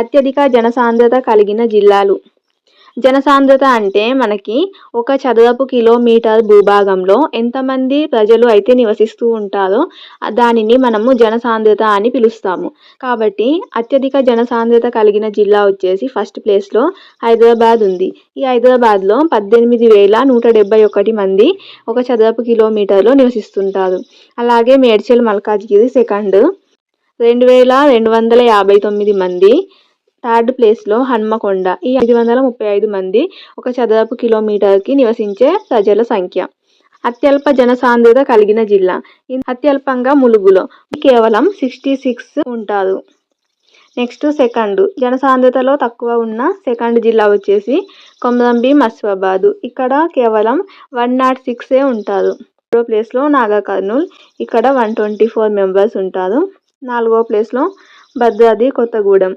అత్యధిక జనసాంద్రత కలిగిన జిల్లాలు. జనసాంద్రత అంటే మనకి ఒక చదరపు కిలోమీటర్ భూభాగంలో ఎంతమంది ప్రజలు అయితే నివసిస్తూ ఉంటారో దానిని మనము జనసాంద్రత అని పిలుస్తాము. కాబట్టి అత్యధిక జనసాంద్రత కలిగిన జిల్లా వచ్చేసి ఫస్ట్ ప్లేస్లో హైదరాబాద్ ఉంది. ఈ హైదరాబాద్లో 18,171 మంది ఒక చదరపు కిలోమీటర్లో నివసిస్తుంటారు. అలాగే మేడ్చల్ మల్కాజ్గిరి సెకండ్, 2,259 మంది. థర్డ్ ప్లేస్లో హన్మకొండ, ఈ 535 మంది ఒక చదరపు కిలోమీటర్కి నివసించే ప్రజల సంఖ్య. అత్యల్ప జనసాంద్రత కలిగిన జిల్లా అత్యల్పంగా ములుగులో కేవలం 66 ఉంటారు. నెక్స్ట్ సెకండ్ జనసాంద్రతలో తక్కువ ఉన్న సెకండ్ జిల్లా వచ్చేసి కొమరంభీం ఆసిఫాబాద్, ఇక్కడ కేవలం 106 ఉంటారు. మూడో ప్లేస్లో నాగర్ కర్నూల్, ఇక్కడ 124 మెంబర్స్ ఉంటారు. నాలుగో ప్లేస్లో భద్రాద్రి కొత్తగూడెం